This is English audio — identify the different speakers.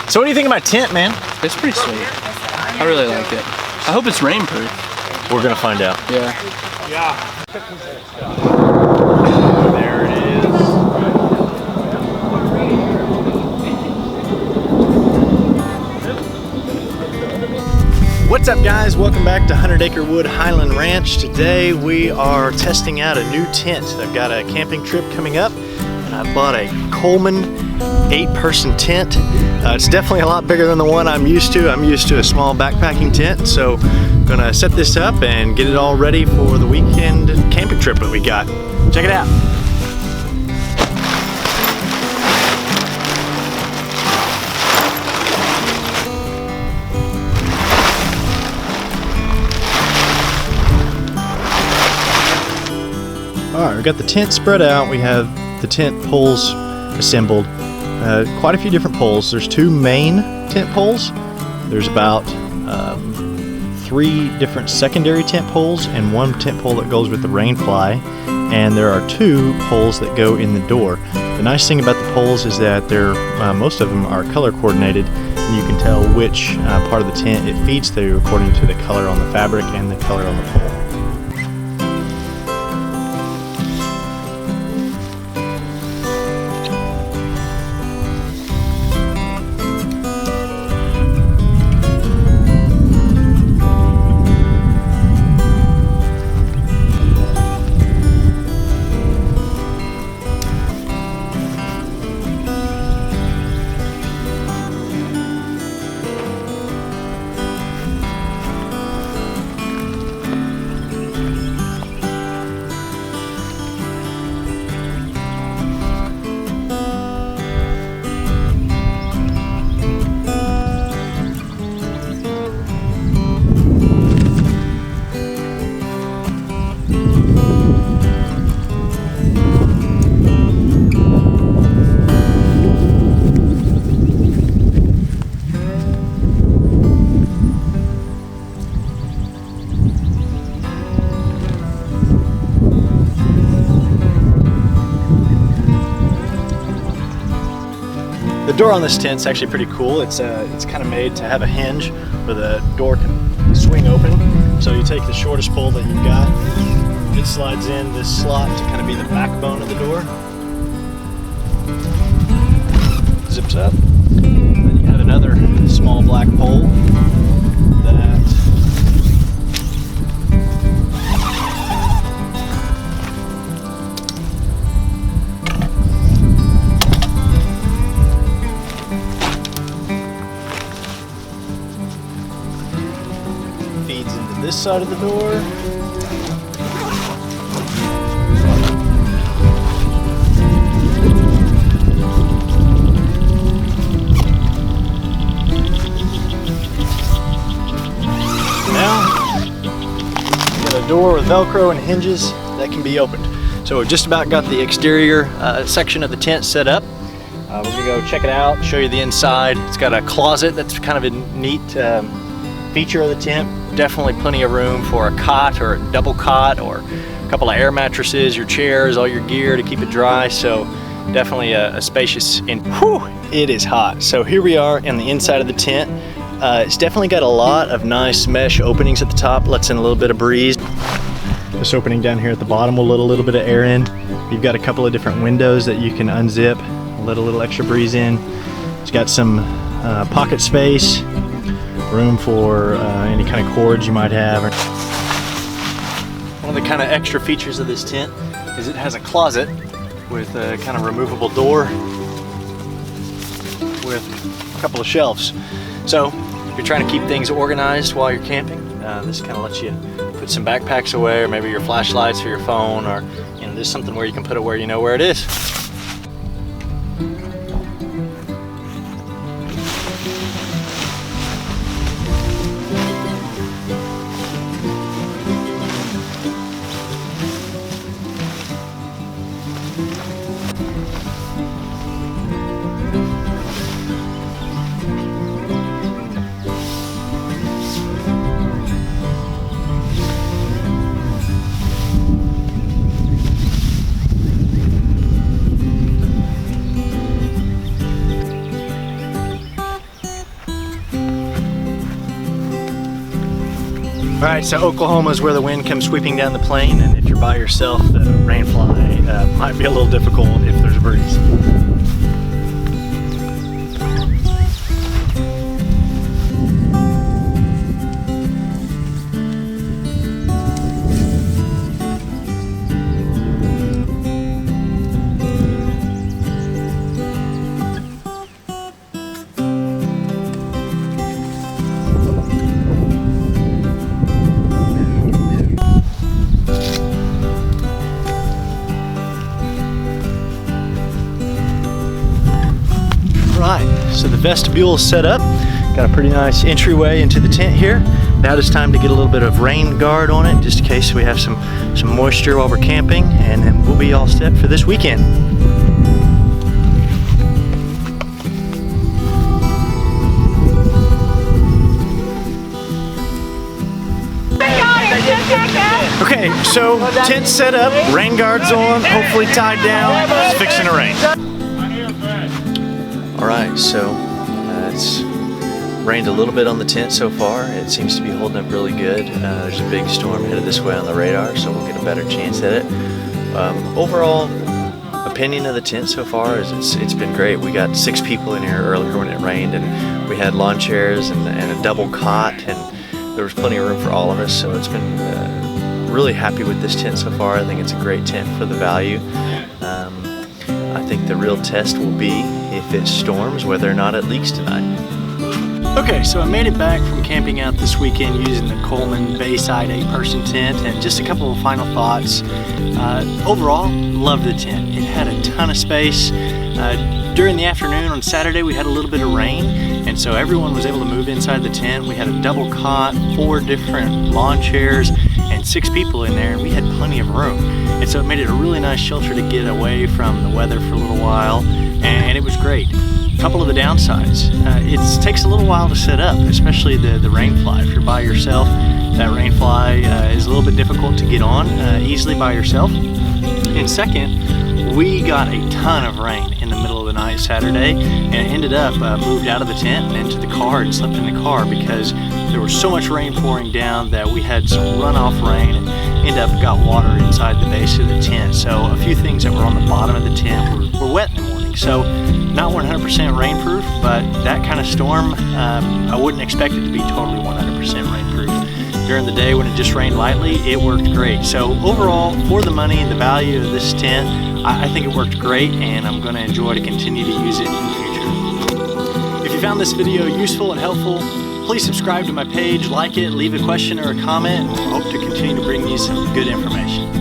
Speaker 1: So what do you think of my tent, man?
Speaker 2: It's pretty sweet. I really like it. I hope it's rainproof.
Speaker 1: We're gonna find out.
Speaker 2: Yeah.
Speaker 1: There it is. What's up, guys? Welcome back to 100 Acre Wood Highland Ranch. Today we are testing out a new tent. I've got a camping trip coming up and I bought a Coleman 8-person tent. It's definitely a lot bigger than the one I'm used to. I'm used to a small backpacking tent, so I'm gonna set this up and get it all ready for the weekend camping trip that we got. Check it out. Alright, we've got the tent spread out. We have the tent poles assembled. Quite a few different poles. There's 2 main tent poles. There's about 3 different secondary tent poles and 1 tent pole that goes with the rain fly. And there are 2 poles that go in the door. The nice thing about the poles is that they're most of them are color coordinated, and you can tell which part of the tent it feeds through according to the color on the fabric and the color on the pole. The door on this tent's actually pretty cool. It's kind of made to have a hinge where the door can swing open. So you take the shortest pole that you've got, it slides in this slot to kind of be the backbone of the door. Zips up. Then you have another small black pole that feeds into this side of the door. Now, we got a door with Velcro and hinges that can be opened. So we've just about got the exterior section of the tent set up. We're gonna go check it out, show you the inside. It's got a closet that's kind of a neat feature of the tent. Definitely plenty of room for a cot or a double cot or a couple of air mattresses, your chairs, all your gear to keep it dry. So definitely a spacious, and whew, it is hot. So here we are in the inside of the tent. It's definitely got a lot of nice mesh openings at the top, lets in a little bit of breeze. This opening down here at the bottom will let a little bit of air in. You've got a couple of different windows that you can unzip, let a little extra breeze in. It's got some pocket space, room for any kind of cords you might have. One of the kind of extra features of this tent is it has a closet with a kind of removable door with a couple of shelves. So if you're trying to keep things organized while you're camping, this kind of lets you put some backpacks away, or maybe your flashlights or your phone, or there's something where you can put it where you know where it is. All right, so Oklahoma is where the wind comes sweeping down the plain, and if you're by yourself, the rain fly might be a little difficult if there's a breeze. So the vestibule is set up, got a pretty nice entryway into the tent here. Now it's time to get a little bit of rain guard on it, just in case we have some moisture while we're camping, and then we'll be all set for this weekend. Okay, so tent set up, rain guards on, hopefully tied down, it's fixing to rain. Alright, so it's rained a little bit on the tent so far. It seems to be holding up really good. There's a big storm headed this way on the radar, so we'll get a better chance at it. Overall opinion of the tent so far is it's been great. We got 6 people in here earlier when it rained, and we had lawn chairs and a double cot, and there was plenty of room for all of us, so it's been really happy with this tent so far. I think it's a great tent for the value. I think the real test will be if it storms, whether or not it leaks tonight. Okay, so I made it back from camping out this weekend using the Coleman Bayside 8-person tent, and just a couple of final thoughts. Overall, loved the tent. It had a ton of space. During the afternoon on Saturday, we had a little bit of rain, and so everyone was able to move inside the tent. We had a double cot, 4 different lawn chairs, and 6 people in there, and we had plenty of room. And so it made it a really nice shelter to get away from the weather for a little while, and it was great. A couple of the downsides. It takes a little while to set up, especially the rain fly. If you're by yourself, that rain fly is a little bit difficult to get on easily by yourself. And second, we got a ton of rain in the middle of the night Saturday, and it ended up moved out of the tent and into the car and slept in the car because there was so much rain pouring down that we had some runoff rain and ended up got water inside the base of the tent. So a few things that were on the bottom of the tent were wet in the morning. So not 100% rainproof, but that kind of storm, I wouldn't expect it to be totally 100% rainproof. During the day when it just rained lightly, it worked great. So overall, for the money and the value of this tent, I think it worked great, and I'm going to enjoy to continue to use it in the future. If you found this video useful and helpful, please subscribe to my page, like it, leave a question or a comment, and we'll hope to continue to bring you some good information.